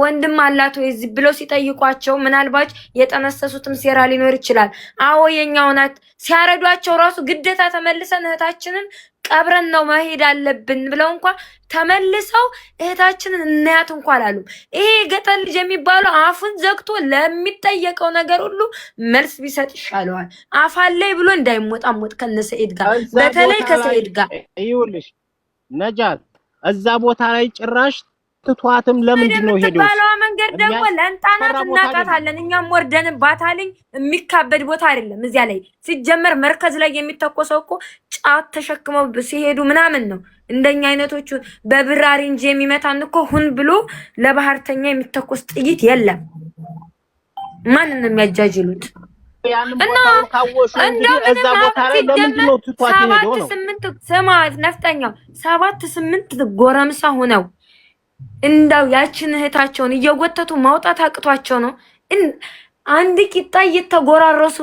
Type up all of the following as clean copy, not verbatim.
ወንድም አላት ወይ ብለው ሲጠይቋቸው ምናልባት የጠነሰሱትም ሴራ ሊኖር ይችላል። አዎ የኛው ናት ሲያረዷቸው ራሱ ግዴታ ተመልሰን እህታችንን ቀብረን ነው መሄድ አለብን ብለው እንኳን ተመልሰው እህታችንን እናያት እንኳን አላሉም። ይሄ ገጠር ልጅ የሚባለው አፉን ዘግቶ ለሚጠየቀው ነገር ሁሉ መልስ ቢሰጥ ይሻለዋል። አፋላይ ብሎ እንዳይሞጣሞጥ ከነሰኢድ ጋር በተለይ ከሰኢድ ጋር ይኸውልሽ ነጃት እዛ ቦታ ላይ ጭራሽ ትቷትም ለምንድን ነው ሄደው ባላው መንገድ ደግሞ ለንጣናት እናቃታለን። እኛም ወርደንባታልኝ የሚካበድ ቦታ አይደለም። እዚያ ላይ ሲጀመር መርከዝ ላይ የሚተኮሰው እኮ ጫት ተሸክመው ሲሄዱ ምናምን ነው። እንደኛ አይነቶቹ በብራሪ እንጂ የሚመታን እኮ ሁን ብሎ ለባህርተኛ የሚተኮስ ጥይት የለም። ማንን ነው የሚያጃጅሉት? እና እዛ ቦታ ላይ ለምንድን ነው ትቷት ሄደው ነው? 7 ነፍጠኛው 7-8 ጎረምሳ ሆነው እንዳው ያችን እህታቸውን እየጎተቱ ማውጣት አቅቷቸው ነው። አንድ ቂጣ እየተጎራረሱ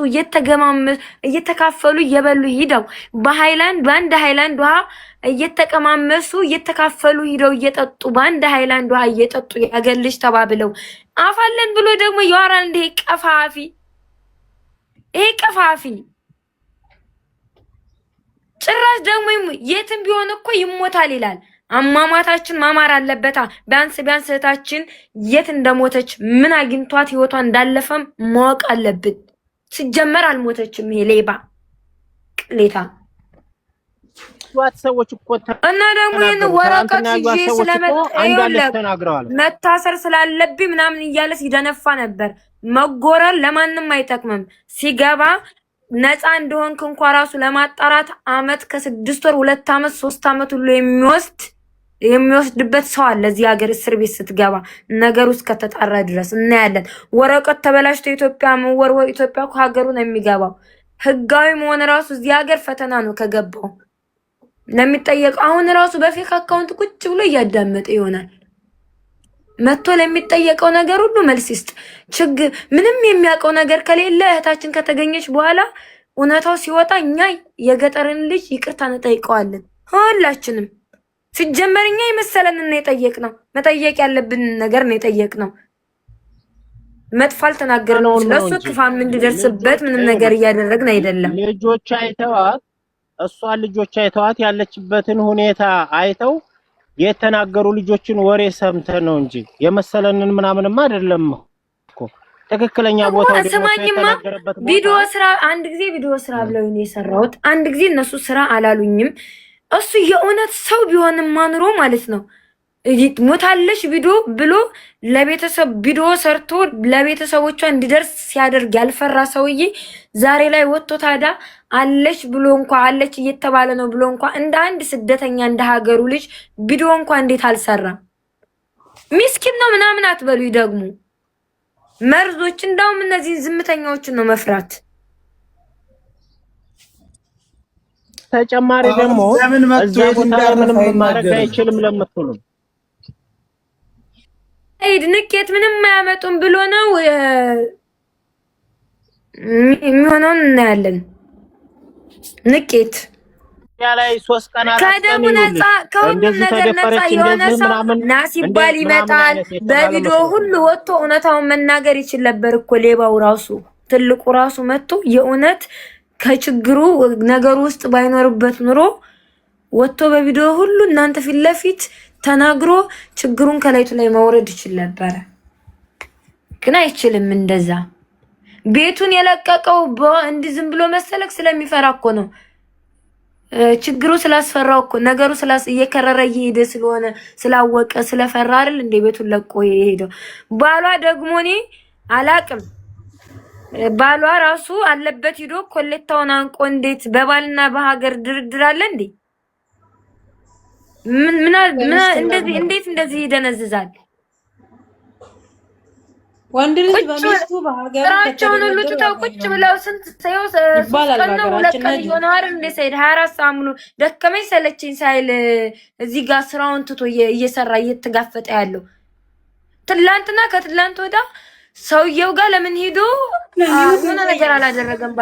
እየተካፈሉ እየበሉ ሂደው በአንድ ሃይላንድ ውሃ እየተቀማመሱ እየተካፈሉ ሂደው እየጠጡ በአንድ ሃይላንድ ውሃ እየጠጡ ያገልሽ ተባብለው አፋለን ብሎ ደግሞ ያወራል። እንደ ቀፋፊ ጭራሽ ደግሞ የትም ቢሆን እኮ ይሞታል ይላል። አማማታችን ማማር አለበታ። ቢያንስ እህታችን የት እንደሞተች ምን አግኝቷት ህይወቷ እንዳለፈም ማወቅ አለብን። ሲጀመር አልሞተችም። ይሄ ሌባ ቅሌታ ሰዎች እኮ እና ደግሞ ይሄን ወረቀት ይዤ መታሰር ስላለብኝ ምናምን እያለ ሲደነፋ ነበር። መጎረር ለማንም አይጠቅምም። ሲገባ ነፃ እንደሆንክ እንኳን ራሱ ለማጣራት አመት ከ6 ወር 2 አመት 3 አመት ሁሉ የሚወስድበት ሰው አለ። እዚህ ሀገር እስር ቤት ስትገባ ነገሩ እስከተጣራ ድረስ እናያለን። ወረቀት ተበላሽቶ ኢትዮጵያ መወርወር ኢትዮጵያ እኮ ሀገሩ ነው የሚገባው። ህጋዊ መሆን ራሱ እዚህ ሀገር ፈተና ነው ከገባው ለሚጠየቅ። አሁን ራሱ በፌክ አካውንት ቁጭ ብሎ እያዳመጠ ይሆናል። መጥቶ ለሚጠየቀው ነገር ሁሉ መልስ ይስጥ። ምንም የሚያውቀው ነገር ከሌለ እህታችን ከተገኘች በኋላ እውነታው ሲወጣ እኛ የገጠርን ልጅ ይቅርታ እንጠይቀዋለን ሁላችንም። ሲጀመር እኛ የመሰለንን ነው የጠየቅነው። መጠየቅ ያለብን ነገር ነው የጠየቅነው። መጥፎ አልተናገርነው። ለሱ ክፋም እንዲደርስበት ምንም ነገር እያደረግን አይደለም። ልጆች አይተዋት ልጆች አይተዋት ያለችበትን ሁኔታ አይተው የተናገሩ ልጆችን ወሬ ሰምተን ነው እንጂ የመሰለንን ምናምንማ አይደለም እኮ ትክክለኛ ቦታው ሰማኝማ። ቪዲዮ ስራ አንድ ጊዜ ቪዲዮ ስራ ብለው ነው የሰራሁት። አንድ ጊዜ እነሱ ስራ አላሉኝም። እሱ የእውነት ሰው ቢሆንም ማኑሮ ማለት ነው ሞታለሽ ቪዲዮ ብሎ ለቤተሰብ ቪዲዮ ሰርቶ ለቤተሰቦቿ እንዲደርስ ሲያደርግ ያልፈራ ሰውዬ ዛሬ ላይ ወጥቶ ታዲያ አለች ብሎ እንኳን አለች እየተባለ ነው ብሎ እንኳን እንደ አንድ ስደተኛ እንደ ሀገሩ ልጅ ቪዲዮ እንኳን እንዴት አልሰራም? ሚስኪን ነው ምናምን አትበሉ። ደግሞ መርዞች እንደውም እነዚህን ዝምተኛዎችን ነው መፍራት። ተጨማሪ ደግሞ እዛ ቦታ ምንም ማድረግ አይችልም ለምትሉ ንቄት ምንም አያመጡም ብሎ ነው የሚሆነውን እናያለን። ንቄት ላይ 3 ቀናት ከደሙ ነፃ ከሁሉም ነገር ነፃ የሆነ ሰው ናሲባል ይመጣል። በቪዲዮ ሁሉ ወጥቶ እውነታውን መናገር ይችል ነበር እኮ ሌባው ራሱ ትልቁ ራሱ መጥቶ የእውነት ከችግሩ ነገሩ ውስጥ ባይኖርበት ኑሮ ወጥቶ በቪዲዮ ሁሉ እናንተ ፊት ለፊት ተናግሮ ችግሩን ከላይቱ ላይ ማውረድ ይችል ነበር። ግን አይችልም። እንደዛ ቤቱን የለቀቀው እንዲህ ዝም ብሎ መሰለክ ስለሚፈራ እኮ ነው። ችግሩ ስላስፈራው እኮ ነገሩ እየከረረ እየሄደ ስለሆነ ስላወቀ ስለፈራ አይደል እንደ ቤቱን ለቆ የሄደው። ባሏ ደግሞ እኔ አላቅም ባሏ ራሱ አለበት ሂዶ ኮሌታውን አንቆ እንዴት በባልና በሀገር ድርድር አለ እንዴ? እንደዚህ ይደነዝዛል? ወንድ ልጅ በሚስቱ በሀገር ራቸውን ሁሉ ትተው ቁጭ ብለው ስንት ሰው ሰው ለቀን ይሆናል እንደ ሰይድ 24 ሰዓት ሙሉ ደከመኝ ሰለችኝ ሳይል እዚህ ጋር ስራውን ትቶ እየሰራ እየተጋፈጠ ያለው ትላንትና ከትላንት ወዳ ሰውየው ጋር ለምን ሄዶ ምን ነገር አላደረገም?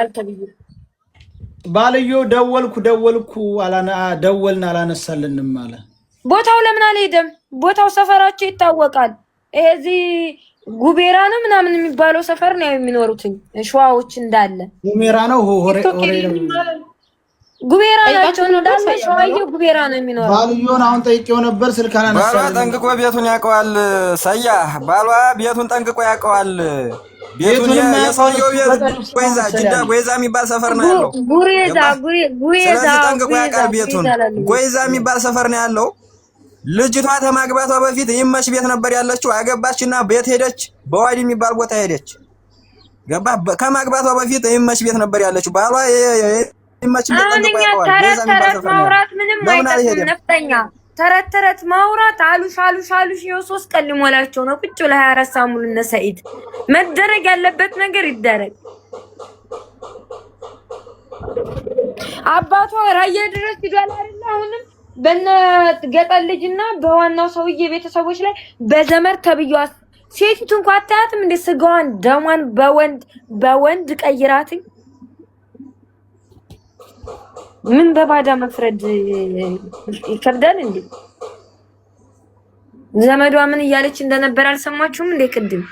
ባልየው ደወልኩ ደወልን አላነሳልንም አለ። ቦታው ለምን አልሄደም? ቦታው ሰፈራቸው ይታወቃል። እዚህ ጉቤራ ነው ምናምን የሚባለው ሰፈር ነው የሚኖሩት ሸዋዎች እንዳለ ጉሜራ ነው ሆሬ ጉቤራ ናቸው እንዳለ ሸዋዬ ጉቤራ ነው የሚኖረው። ባልዮን አሁን ጠይቄው ነበር ስልክ አላነሳም። ባሏ ጠንቅቆ ቤቱን ያውቀዋል። ሰያ ባሏ ቤቱን ጠንቅቆ ያውቀዋል። ቤቱን የሰውየው ቤት ጎይዛ ጅዳ ጎይዛ የሚባል ሰፈር ነው ያለው። ጉሬዛ ጠንቅቆ ያውቃል ቤቱን። ጎይዛ የሚባል ሰፈር ነው ያለው። ልጅቷ ተማግባቷ በፊት ይመች ቤት ነበር ያለችው። አገባችና ቤት ሄደች፣ በዋዲ የሚባል ቦታ ሄደች። ገባ ከማግባቷ በፊት ይመች ቤት ነበር ያለችው። ባሏ ይመች ቤት ጠንቅቆ ያውቀዋል። ተረት ማውራት ምንም አይጠቅም። ነፍጠኛ ተረት ማውራት አሉሽ ይኸው 3 ቀን ሊሞላቸው ነው። ቁጭ ብለ 24 ሰዓት ሙሉ እነ ሰኢድ መደረግ ያለበት ነገር ይደረግ። አባቷ ራያ ድረስ ሂዷል አይደል? አሁንም በነ ገጠር ልጅና በዋናው ሰውዬ ቤተሰቦች ላይ በዘመር ተብዬዋ ሴቲቱ እንኳን አታያትም እንደ ስጋዋን ደሟን በወንድ ቀይራትኝ። ምን በባዳ መፍረድ ይከብዳል እንዴ? ዘመዷ ምን እያለች እንደነበር አልሰማችሁም እንዴ ቅድም?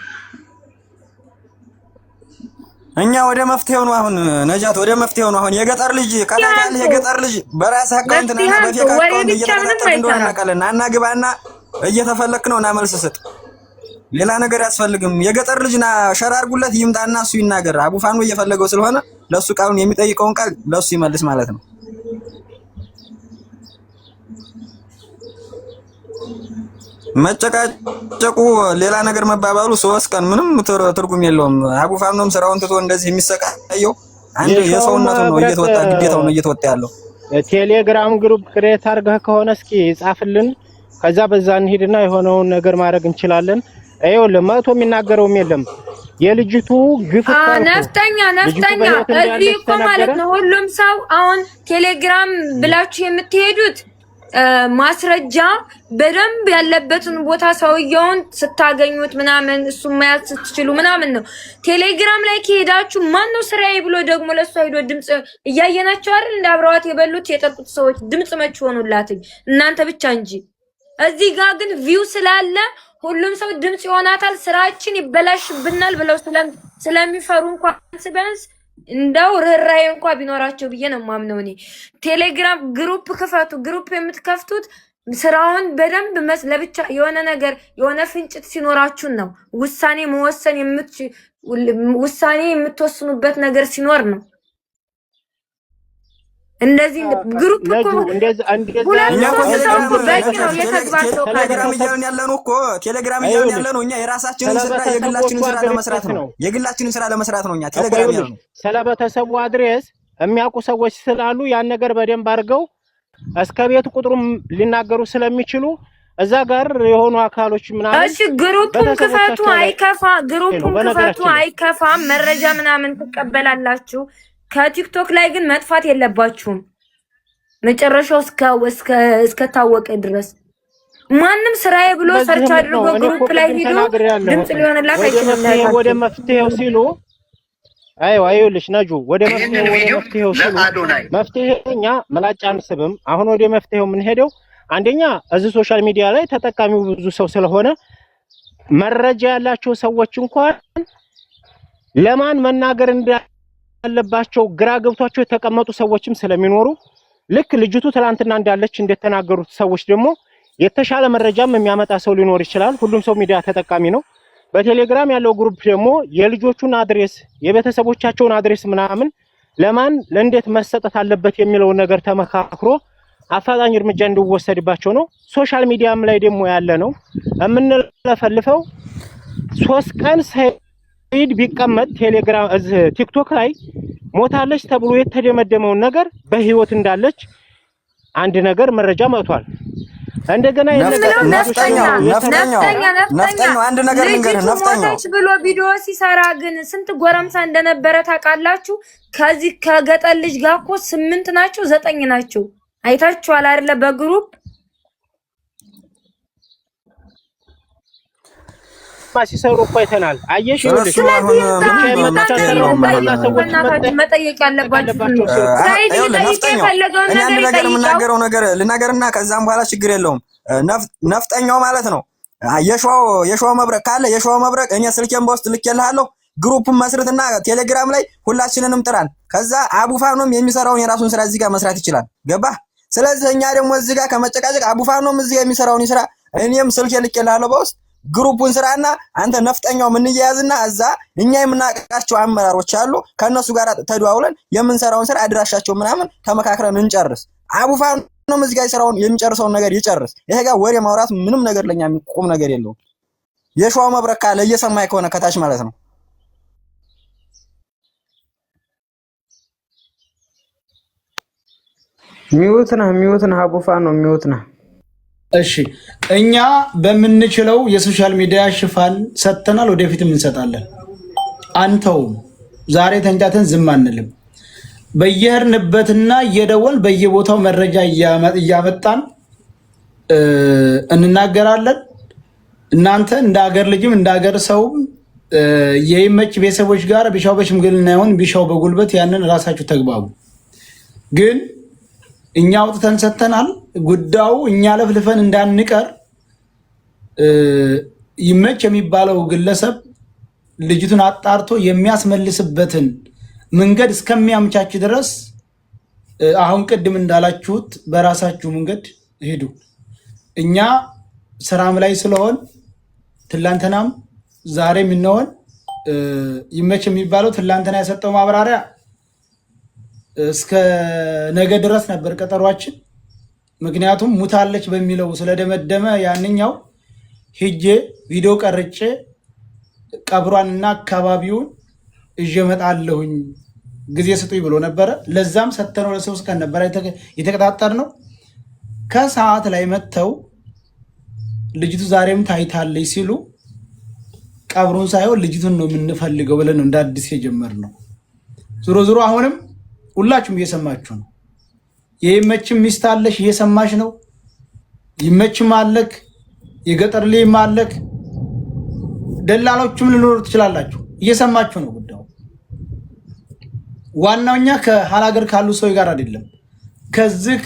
እኛ ወደ መፍትሄው ነው አሁን ነጃት፣ ወደ መፍትሄው ነው አሁን። የገጠር ልጅ ካላካል የገጠር ልጅ በራስ አካውንት እና በፌክ አካውንት እየተከታተልክ እንደሆነ እናውቃለን። አናግባና እየተፈለክ ነው እና መልስ ስጥ። ሌላ ነገር ያስፈልግም። የገጠር ልጅና ሸር አድርጉለት ይምጣና እሱ ይናገር። አቡፋኑ እየፈለገው ስለሆነ ለሱ ቃሉን የሚጠይቀውን ቃል ለሱ ይመልስ ማለት ነው። መጨቃጨቁ ሌላ ነገር መባባሉ 3 ቀን ምንም ትርጉም የለውም። አቡፋኑም ስራውን ትቶ እንደዚህ የሚሰቃየው አንድ የሰውነቱ ነው እየተወጣ ግዴታው ነው እየተወጣ ያለው። ቴሌግራም ግሩፕ ክሬት አድርገህ ከሆነ እስኪ ጻፍልን። ከዛ በዛ እንሂድና የሆነውን ነገር ማድረግ እንችላለን። አይወለም መቶ የሚናገረውም የለም። የልጅቱ ግፍ ነፍጠኛ እዚህ እኮ ማለት ነው። ሁሉም ሰው አሁን ቴሌግራም ብላችሁ የምትሄዱት ማስረጃ በደንብ ያለበትን ቦታ ሰውየውን ስታገኙት ምናምን እሱ መያዝ ስትችሉ ምናምን ነው። ቴሌግራም ላይ ከሄዳችሁ ማን ነው ስራዬ ብሎ ደግሞ ለሷ ሄዶ ድምጽ እያየናቸው አይደል? እንደ አብረዋት የበሉት የጠጡት ሰዎች ድምጽ መች ሆኑላትኝ እናንተ ብቻ እንጂ። እዚህ ጋር ግን ቪው ስላለ ሁሉም ሰው ድምጽ ይሆናታል፣ ስራችን ይበላሽብናል ብለው ስለሚፈሩ እንኳን ቢያንስ እንደው ርህራሄ እንኳን ቢኖራቸው ብዬ ነው የማምነው እኔ። ቴሌግራም ግሩፕ ክፈቱ። ግሩፕ የምትከፍቱት ስራውን በደንብ ለብቻ የሆነ ነገር የሆነ ፍንጭት ሲኖራችሁን ነው ውሳኔ መወሰን ውሳኔ የምትወስኑበት ነገር ሲኖር ነው። እንደዚህ ግሩፕ እኮ ቴሌግራም እያልን ያለነው እኮ ቴሌግራም እያልን ያለነው እኛ የራሳችንን ስራ የግላችንን ስራ ለመስራት ነው። የግላችንን ስራ ለመስራት ነው እኛ ቴሌግራም ያለነው። ስለቤተሰቡ አድሬስ የሚያውቁ ሰዎች ስላሉ ያን ነገር በደንብ አድርገው እስከ ቤት ቁጥሩም ሊናገሩ ስለሚችሉ እዛ ጋር የሆኑ አካሎች ምናምን እሺ ግሩፑን ክፈቱ አይከፋ መረጃ ምናምን ትቀበላላችሁ። ከቲክቶክ ላይ ግን መጥፋት የለባችሁም። መጨረሻው እስከታወቀ ድረስ ማንም ስራዬ ብሎ ሰርች አድርጎ ግሩፕ ላይ ሄዶ ድምጽ ሊሆንላት አይችልም። ወደ መፍትሄው ሲሉ አይውልሽ ነጁ ወደ መፍትሄው ሲሉ መፍትሄኛ መላጫ አንስብም። አሁን ወደ መፍትሄው ምን ሄደው አንደኛ እዚህ ሶሻል ሚዲያ ላይ ተጠቃሚው ብዙ ሰው ስለሆነ መረጃ ያላቸው ሰዎች እንኳን ለማን መናገር እንዳለባቸው ግራ ገብቷቸው የተቀመጡ ሰዎችም ስለሚኖሩ ልክ ልጅቱ ትላንትና እንዳለች እንደተናገሩት ሰዎች ደግሞ የተሻለ መረጃም የሚያመጣ ሰው ሊኖር ይችላል። ሁሉም ሰው ሚዲያ ተጠቃሚ ነው። በቴሌግራም ያለው ግሩፕ ደግሞ የልጆቹን አድሬስ የቤተሰቦቻቸውን አድሬስ ምናምን ለማን ለእንዴት መሰጠት አለበት የሚለው ነገር ተመካክሮ አፋጣኝ እርምጃ እንዲወሰድባቸው ነው። ሶሻል ሚዲያም ላይ ደግሞ ያለ ነው የምንለፈልፈው 3 ቀን ሰኢድ ቢቀመጥ ቴሌግራም ቲክቶክ ላይ ሞታለች ተብሎ የተደመደመውን ነገር በህይወት እንዳለች አንድ ነገር መረጃ መጥቷል። እንደገና ነፍጠኛው አንድ ነገር ልንገርህ። ነፍጠኛው ብሎ ቪዲዮ ሲሰራ ግን ስንት ጎረምሳ እንደነበረ ታውቃላችሁ? ከዚህ ከገጠር ልጅ ጋር እኮ 8 ናቸው 9 ናቸው። አይታችኋል አይደለ? በግሩፕ ሲሰሩ እኮ አይተናል። አየሽ መጠየቅ ያለባችሁ የምናገረው ነገር ልናገርና ከዛም በኋላ ችግር የለውም። ነፍጠኛው ማለት ነው የሸዋ መብረቅ ካለ የሸዋ መብረቅ እኔ ስልኬን በውስጥ ልኬልሃለሁ። ግሩፕን መስርትና ቴሌግራም ላይ ሁላችንንም ጥራን። ከዛ አቡፋኖም የሚሰራውን የራሱን ስራ እዚህ ጋር መስራት ይችላል። ገባህ? ስለዚህ እኛ ደግሞ እዚህ ጋር ከመጨቃጨቅ አቡፋኖም እዚህ ጋር የሚሰራውን ይስራ። እኔም ስልኬን ልኬልሃለሁ በውስጥ ግሩፑን ስራና አንተ ነፍጠኛው ምን ይያዝና እዛ እኛ የምናቃቸው አመራሮች አሉ። ከነሱ ጋር ተደዋውለን የምንሰራውን ስራ አድራሻቸው ምናምን ተመካክረን እንጨርስ። አቡፋኖም እዚህ ጋር ይሰራውን የሚጨርሰውን ነገር ይጨርስ። ይሄ ጋር ወሬ ማውራት ምንም ነገር ለኛ የሚቆም ነገር የለውም። የሸዋ መብረቅ ካለ እየሰማይ ከሆነ ከታች ማለት ነው። ሚውት ነህ አቡፋኖ ሚውት ነህ። እሺ እኛ በምንችለው የሶሻል ሚዲያ ሽፋን ሰጥተናል፣ ወደፊትም እንሰጣለን። አንተውም ዛሬ ተንጫተን ዝም አንልም። በየሄድንበትና እየደወልን በየቦታው መረጃ እያመጣን እንናገራለን። እናንተ እንደ ሀገር ልጅም እንደ ሀገር ሰውም የይመች ቤተሰቦች ጋር ቢሻው በሽምግልና ይሁን ቢሻው በጉልበት ያንን ራሳችሁ ተግባቡ። ግን እኛ አውጥተን ሰጥተናል። ጉዳዩ እኛ ለፍልፈን እንዳንቀር ይመች የሚባለው ግለሰብ ልጅቱን አጣርቶ የሚያስመልስበትን መንገድ እስከሚያመቻች ድረስ አሁን ቅድም እንዳላችሁት በራሳችሁ መንገድ ሄዱ። እኛ ስራም ላይ ስለሆን ትላንትናም ዛሬም እንሆን ይመች የሚባለው ትላንትና የሰጠው ማብራሪያ እስከ ነገ ድረስ ነበር ቀጠሯችን። ምክንያቱም ሙታለች በሚለው ስለደመደመ ያንኛው ሄጄ ቪዲዮ ቀርጬ ቀብሯንና አካባቢውን እዤ እመጣለሁኝ ጊዜ ስጡኝ ብሎ ነበረ። ለዛም ሰተነው ለ3 ቀን ነበር የተቀጣጠርነው። ከሰዓት ላይ መጥተው ልጅቱ ዛሬም ታይታለች ሲሉ ቀብሩን ሳይሆን ልጅቱን ነው የምንፈልገው ብለን ነው እንደ አዲስ የጀመርነው። ዞሮ ዞሮ አሁንም ሁላችሁም እየሰማችሁ ነው። የይመችም ሚስት አለሽ እየሰማሽ ነው። ይመችም አለክ፣ የገጠር ልጅም አለክ፣ ደላሎችም ልኖሩ ትችላላችሁ። እየሰማችሁ ነው ጉዳዩ። ዋናው እኛ ከሀላገር ካሉ ሰው ጋር አይደለም፣ ከዚህ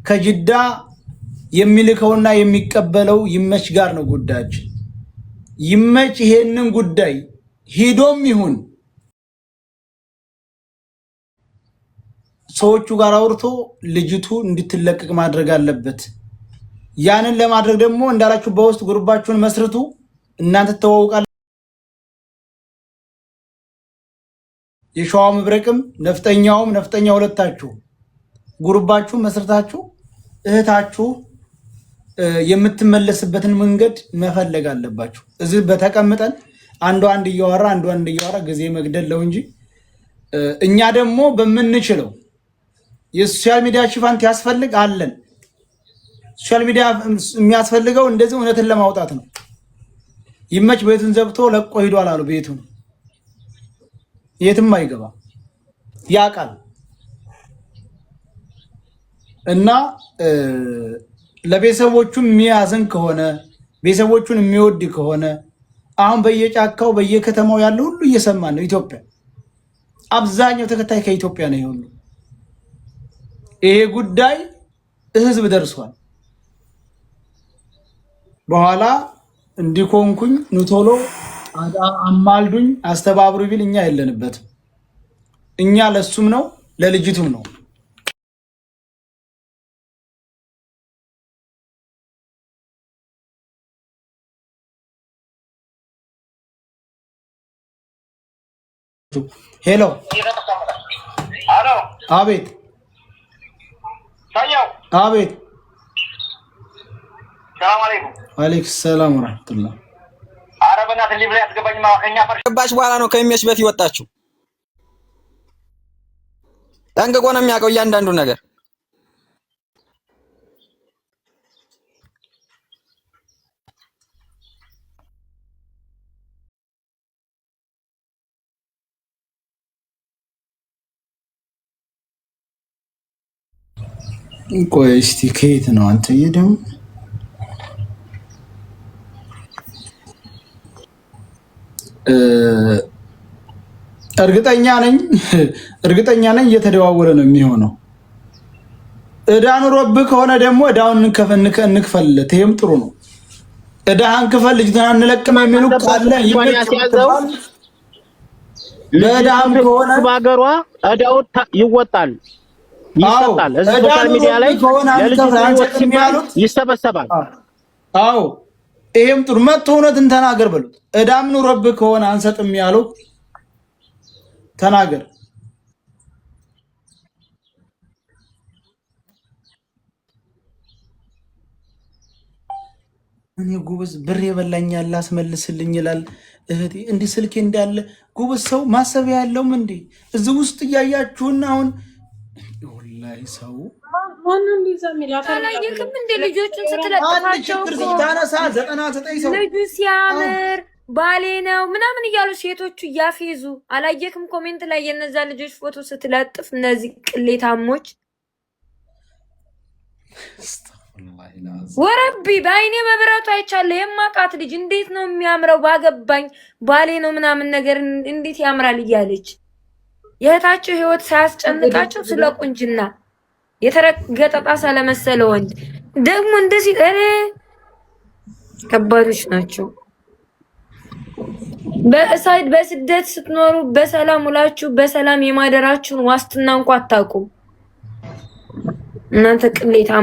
ከጅዳ የሚልከውና የሚቀበለው ይመች ጋር ነው ጉዳያችን። ይመች ይሄንን ጉዳይ ሂዶም ይሁን ሰዎቹ ጋር አውርቶ ልጅቱ እንድትለቀቅ ማድረግ አለበት። ያንን ለማድረግ ደግሞ እንዳላችሁ በውስጥ ግሩባችሁን መስርቱ። እናንተ ተዋውቃላችሁ። የሸዋ መብረቅም ነፍጠኛ ሁለታችሁ ግሩባችሁን መስርታችሁ እህታችሁ የምትመለስበትን መንገድ መፈለግ አለባችሁ። እዚህ በተቀምጠን አንዱ እያወራ ጊዜ መግደል ነው እንጂ እኛ ደግሞ በምንችለው የሶሻል ሚዲያ ሽፋን ያስፈልግ አለን። ሶሻል ሚዲያ የሚያስፈልገው እንደዚህ እውነትን ለማውጣት ነው። ይመች ቤቱን ዘግቶ ለቆ ሄዷል አሉ። ቤቱን የትም አይገባ ያውቃል። እና ለቤተሰቦቹም የሚያዝን ከሆነ ቤተሰቦቹን የሚወድ ከሆነ አሁን በየጫካው በየከተማው ያለ ሁሉ እየሰማን ነው። ኢትዮጵያ አብዛኛው ተከታይ ከኢትዮጵያ ነው። ይሁን ይሄ ጉዳይ ህዝብ ደርሷል። በኋላ እንዲኮንኩኝ ኑቶሎ አማልዱኝ አስተባብሩ ቢል እኛ የለንበትም። እኛ ለሱም ነው ለልጅቱም ነው። ሄሎ አሎ፣ አቤት ታየው፣ አቤት። ሰላም አለይኩም። ወአለይኩም ሰላም ወራህመቱላህ። አረበና ትሊብ ላይ አስገባኝ ማከኛ ገባች በኋላ ነው ከሚመች በፊት ወጣችሁ። ጠንቅቆ ነው የሚያውቀው እያንዳንዱ ነገር። ቆይ እስቲ ከየት ነው አንተ? ደግሞ እርግጠኛ ነኝ እየተደዋወለ ነው የሚሆነው። እዳ ኑሮብህ ከሆነ ደግሞ እዳውን እንክፈልለት። ይሄም ጥሩ ነው። እዳህን ክፈል ልጅህን አንለቅም የሚሉ ካለ ያስያዘው ለዳም ከሆነ በአገሯ እዳው ይወጣል ይሰጣል። እዚህ ሶሻል ሚዲያ ላይ ለልጅ ይሰበሰባል። አዎ ይሄም ጥሩ መጥቶ እውነትን ተናገር በሉት። እዳም ኑሮብህ ከሆነ አንሰጥም ያሉት ተናገር። እኔ ጉብዝ ብር የበላኛል ላስመልስልኝ ይላል እህቴ። እንዲህ ስልኬ እንዳለ ጉብዝ ሰው ማሰቢያ ያለውም እንዴ እዚህ ውስጥ እያያችሁና አሁን ወላሂ ሰው ማን እንደዛ አላየክም እንዴ? ልጆቹን ስትለጥፋቸው ታነሳ 99 ሰው ልጁ ሲያምር ባሌ ነው ምናምን እያሉ ሴቶቹ እያፌዙ አላየክም? ኮሜንት ላይ የነዛ ልጆች ፎቶ ስትለጥፍ እነዚህ ቅሌታሞች ወረቢ በአይኔ በብረቱ አይቻለሁ። የማውቃት ልጅ እንዴት ነው የሚያምረው ባገባኝ ባሌ ነው ምናምን ነገር እንዴት ያምራል እያለች የእህታቸው ህይወት ሳያስጨንቃቸው ስለ ቁንጅና የተረገጠጣ ስለመሰለ ወንድ ደግሞ እንደዚህ ከባዶች ናቸው። በስደት ስትኖሩ በሰላም ውላችሁ በሰላም የማደራችሁን ዋስትና እንኳን አታውቁም እናንተ ቅሌታም